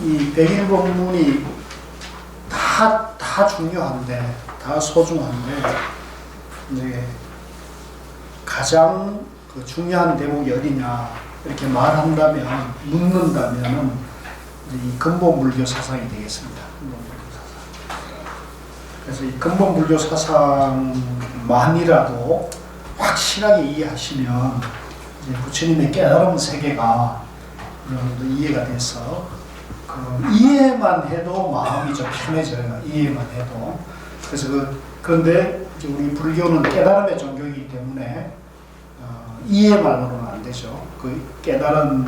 이 101법문이 다 중요한데, 다 소중한데, 이제 가장 그 중요한 대목이 어디냐, 이렇게 말한다면, 묻는다면은, 이 근본불교 사상이 되겠습니다. 근본불교 사상. 그래서 이 근본불교 사상만이라도 확실하게 이해하시면, 이제 부처님의 깨달음 세계가 여러분도 이해가 돼서, 이해만 해도 마음이 좀 편해져요. 이해만 해도. 그래서 그런데 우리 불교는 깨달음의 종교이기 때문에 이해만으로는 안 되죠. 그 깨달은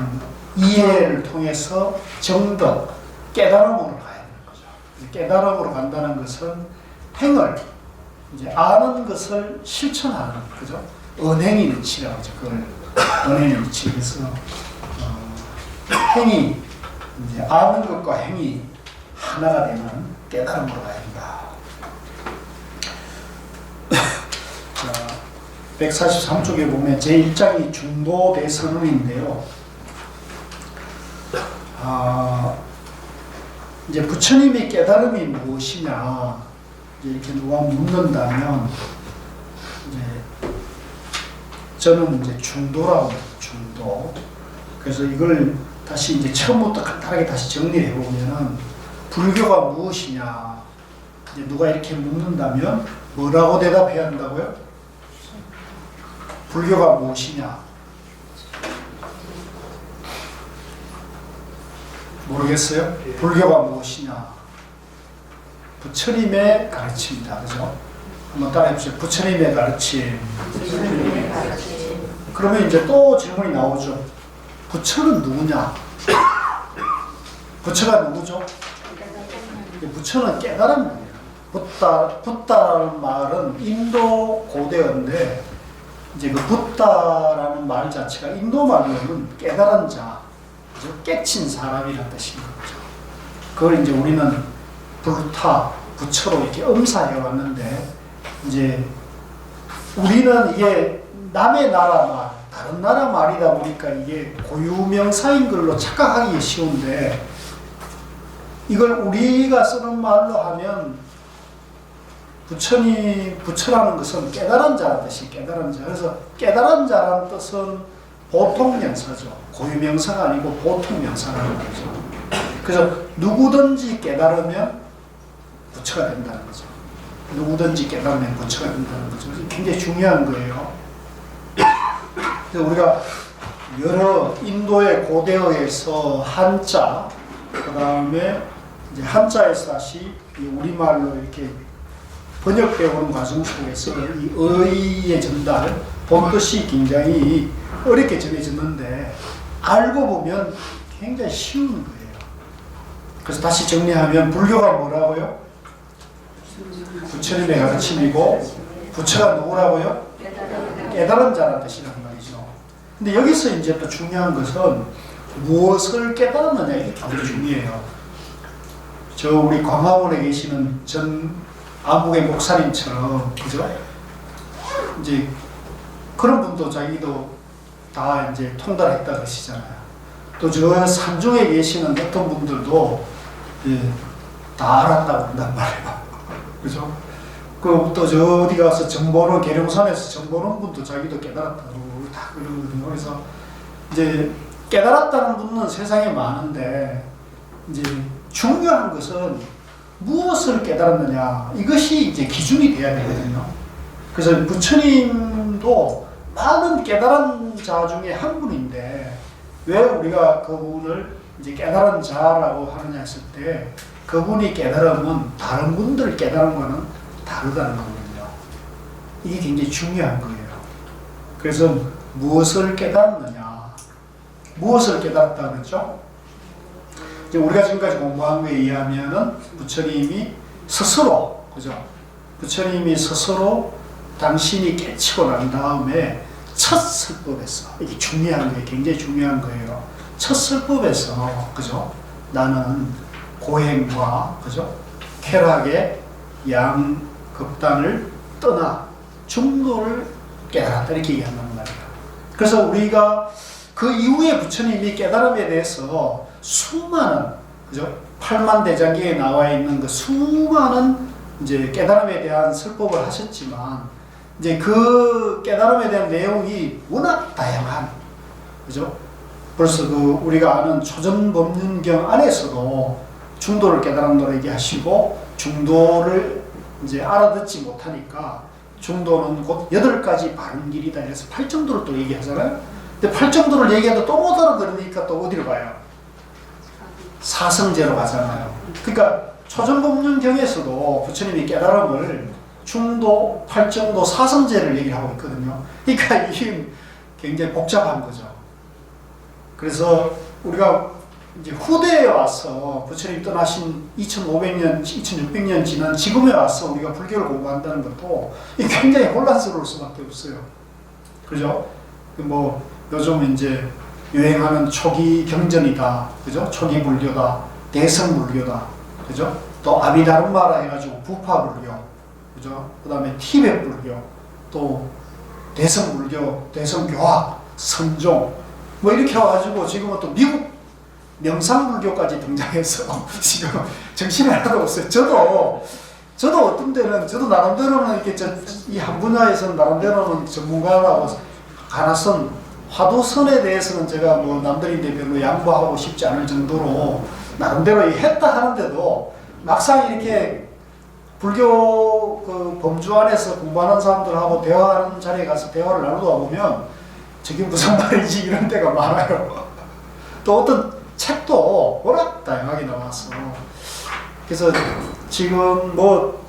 이해를 통해서 정덕, 깨달음으로 가야 되는 거죠. 깨달음으로 간다는 것은 행을 이제 아는 것을 실천하는 그죠. 언행이 일치라고 하죠. 그걸 언행이 일치. 그래서 행이 이제 아는 것과 행이 하나가 되는 깨달음으로 가야 된다. 자, 143쪽에 보면 제1장이 중도대선언인데요. 이제 부처님의 깨달음이 무엇이냐 이렇게 누가 묻는다면 이제 저는 이제 중도라고 해요. 중도. 그래서 이걸 다시 이제 처음부터 간단하게 다시 정리를 해보면은 불교가 무엇이냐 이제 누가 이렇게 묻는다면 뭐라고 대답해야 한다고요? 불교가 무엇이냐? 모르겠어요? 불교가 무엇이냐? 부처님의 가르침이다. 그죠? 한번 따라해보세요. 부처님의 가르침. 그러면 이제 또 질문이 나오죠. 부처는 누구냐? 부처가 누구죠? 부처는 깨달음이에요. 붓다라는 말은 인도 고대어인데 이제 그 붓다라는 말 자체가 인도 말로는 깨달은 자, 깨친 사람이라는 뜻인 거죠. 그걸 이제 우리는 불타, 부처로 이렇게 음사해 왔는데 이제 우리는 이게 남의 나라 말, 다른 나라 말이다 보니까 이게 고유명사인 걸로 착각하기 쉬운데 이걸 우리가 쓰는 말로 하면 부처라는 것은 깨달은 자라는 뜻이 깨달은 자. 그래서 깨달은 자라는 뜻은 보통 명사죠. 고유 명사가 아니고 보통 명사라는 거죠. 그래서 누구든지 깨달으면 부처가 된다는 거죠. 누구든지 깨달으면 부처가 된다는 거죠. 굉장히 중요한 거예요. 그래서 우리가 여러 인도의 고대어에서 한자, 그 다음에 이제 한자에서 다시 우리말로 이렇게 번역되어 오는 과정 속에서 이 의의 전달, 본뜻이 굉장히 어렵게 전해졌는데 알고 보면 굉장히 쉬운 거예요. 그래서 다시 정리하면 불교가 뭐라고요? 부처님의 가르침이고 부처가 누구라고요? 깨달은 자라는 뜻이란 말이죠. 근데 여기서 이제 또 중요한 것은 무엇을 깨달았느냐 이게 굉장히 중요해요. 저 우리 광화문에 계시는 전 아무개 목사님처럼 그죠? 이제 그런 분도 자기도 다 이제 통달했다 그러시잖아요. 또 저 산중에 계시는 어떤 분들도 예, 다 알았다고 한단 말이에요. 그죠? 그 또 저 어디 가서 정보는 계룡산에서 정보는 분도 자기도 깨달았다고 다 그러거든요. 그래서 이제 깨달았다는 분은 세상에 많은데 이제 중요한 것은 무엇을 깨달았느냐 이것이 이제 기준이 돼야 되거든요. 그래서 부처님도 많은 깨달은 자 중에 한 분인데 왜 우리가 그분을 이제 깨달은 자라고 하느냐 했을 때 그분이 깨달음은 다른 분들 깨달음과는 다르다는 거거든요. 이게 굉장히 중요한 거예요. 그래서 무엇을 깨달았느냐, 무엇을 깨달았다 그랬죠? 우리가 지금까지 공부한 거에 의하면은 부처님이 스스로, 그죠? 부처님이 스스로 당신이 깨치고 난 다음에 첫 설법에서, 이게 중요한 거예요. 굉장히 중요한 거예요. 첫 설법에서, 그죠? 나는 고행과, 그죠? 쾌락의 양극단을 떠나 중도를 깨달았다. 이렇게 얘기한단 말이에요. 그래서 우리가 그 이후에 부처님이 깨달음에 대해서 수많은 그죠? 팔만대장경에 나와 있는 그 수많은 이제 깨달음에 대한 설법을 하셨지만, 이제 그 깨달음에 대한 내용이 워낙 다양한, 그죠? 벌써 그 우리가 아는 초전법륜경 안에서도 중도를 깨달음으로 얘기하시고, 중도를 이제 알아듣지 못하니까 중도는 곧 8가지 바른 길이다 이래서 8정도를 또 얘기하잖아요. 근데 8정도를 얘기해도 또 못 알아들으니까 또 어디로 가요? 사성제로 가잖아요. 그러니까 초전법륜경에서도 부처님이 깨달음을 중도, 8정도, 사성제를 얘기를 하고 있거든요. 그러니까 이게 굉장히 복잡한 거죠. 그래서 우리가 이제 후대에 와서 부처님 떠나신 2500년, 2600년 지난 지금에 와서 우리가 불교를 공부한다는 것도 굉장히 혼란스러울 수밖에 없어요. 그죠? 뭐 요즘 이제 유행하는 초기 경전이다, 그죠? 초기 불교다, 대성 불교다, 그죠? 또 아비다름마라 해가지고 부파 불교, 그죠? 그 다음에 티베트 불교, 또 대성 불교, 대성 교학, 선종, 뭐 이렇게 와가지고 지금은 또 미국 명상불교까지 등장해서 지금 정신이 하나도 없어요. 저도 어떤 때는 저도 나름대로는 이렇게 이 한 분야에서는 나름대로는 전문가라고 가나선 화두선에 대해서는 제가 뭐 남들인데 별로 양보하고 싶지 않을 정도로 나름대로 했다 하는데도 막상 이렇게 불교 그 범주 안에서 공부하는 사람들하고 대화하는 자리에 가서 대화를 나누다 보면 저게 무슨 말이지 이런 때가 많아요. 또 어떤 책도 워낙 다양하게 나왔어. 그래서 지금 뭐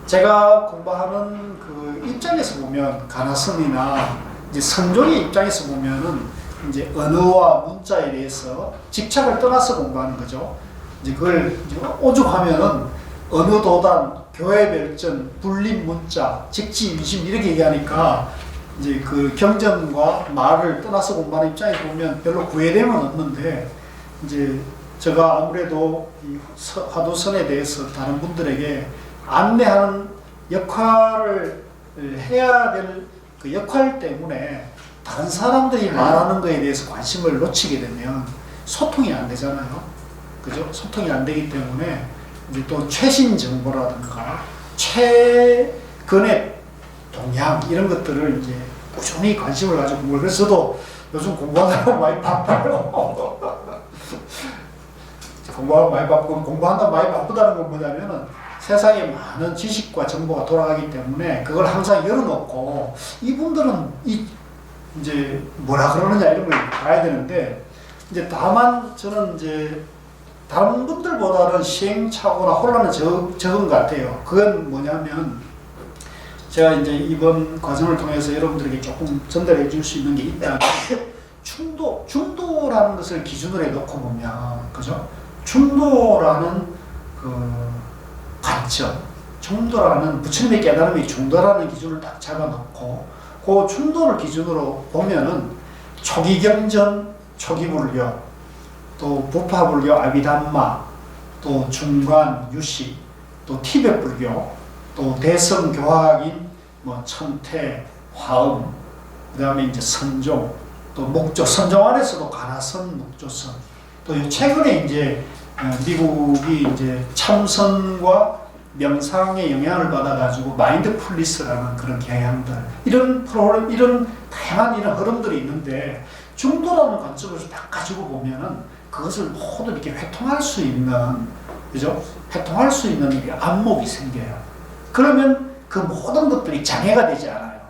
제가 공부하는 그 입장에서 보면 가나선이나 이제 선종의 입장에서 보면은 이제 언어와 문자에 대해서 집착을 떠나서 공부하는 거죠. 이제 그걸 이제 오죽하면은 언어도단, 교회별전, 불림 문자, 직지유심 이렇게 얘기하니까 이제 그 경전과 말을 떠나서 공부하는 입장에서 보면 별로 구애됨은 없는데, 이제 제가 아무래도 이 화두선에 대해서 다른 분들에게 안내하는 역할을 해야 될 그 역할 때문에 다른 사람들이 말하는 거에 대해서 관심을 놓치게 되면 소통이 안 되잖아요. 그죠? 소통이 안 되기 때문에 이제 또 최신 정보라든가 최근의 동향 이런 것들을 이제 꾸준히 관심을 가지고 공부를, 그래서 저도 요즘 공부하느라고 많이 바빠요. 공부하고 많이 바쁘고, 공부한다고 많이 바쁘다는 건 뭐냐면은 세상에 많은 지식과 정보가 돌아가기 때문에 그걸 항상 열어놓고 이분들은 이제 뭐라 그러느냐 이런 걸 봐야 되는데, 이제 다만 저는 이제 다른 분들보다는 시행착오나 혼란은 적은 것 같아요. 그건 뭐냐면 제가 이제 이번 과정을 통해서 여러분들에게 조금 전달해 줄 수 있는 게 있다면, 중도라는 것을 기준으로 해놓고 보면, 그죠? 중도라는 그 관점, 중도라는 부처님의 깨달음이 중도라는 기준을 딱 잡아놓고 그 중도를 기준으로 보면은 초기경전, 초기불교, 또 부파불교, 아비담마, 또 중관, 유시, 또 티베트 불교, 또 대성 교학인 뭐 천태, 화엄, 그 다음에 이제 선종, 또 목조, 선종 안에서도 가나선, 목조선, 또 최근에 이제 미국이 이제 참선과 명상의 영향을 받아가지고 마인드풀리스라는 그런 경향들, 이런 프로그램, 이런 다양한 이런 흐름들이 있는데, 중도라는 관점을 딱 가지고 보면은 그것을 모두 이렇게 회통할 수 있는, 그죠? 회통할 수 있는 이 안목이 생겨요. 그러면 그 모든 것들이 장애가 되지 않아요.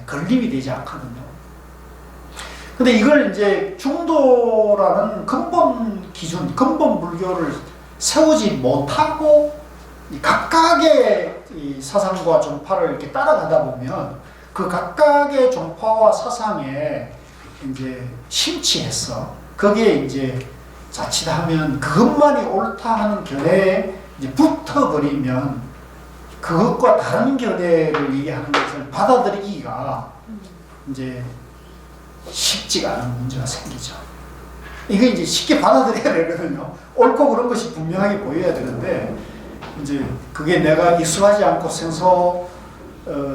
걸림이 되지 않거든요. 근데 이걸 이제 중도라는 근본 기준, 근본 불교를 세우지 못하고 각각의 이 사상과 종파를 이렇게 따라가다 보면 그 각각의 종파와 사상에 이제 심취해서 거기에 이제 자칫하면 그것만이 옳다 하는 견해에 이제 붙어버리면 그것과 다른 견해를 얘기하는 것을 받아들이기가 이제 쉽지가 않은 문제가 생기죠. 이게 이제 쉽게 받아들여야 되거든요. 옳고 그런 것이 분명하게 보여야 되는데, 이제 그게 내가 익숙하지 않고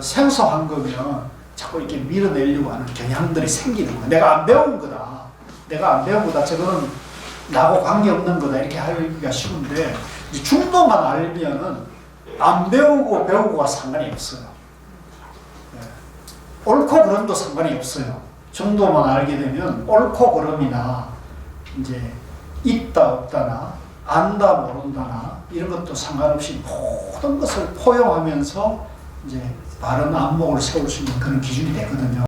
생소한 거면 자꾸 이렇게 밀어내려고 하는 경향들이 생기는 거야. 내가 안 배운 거다. 저거는 나하고 관계없는 거다 이렇게 하기가 쉬운데 이제 중도만 알면은 안 배우고 배우고가 상관이 없어요. 예. 옳고 그름도 상관이 없어요. 정도만 알게 되면 옳고 그름이나 이제 있다 없다나 안다 모른다나 이런 것도 상관없이 모든 것을 포용하면서 이제 바른 안목을 세울 수 있는 그런 기준이 되거든요.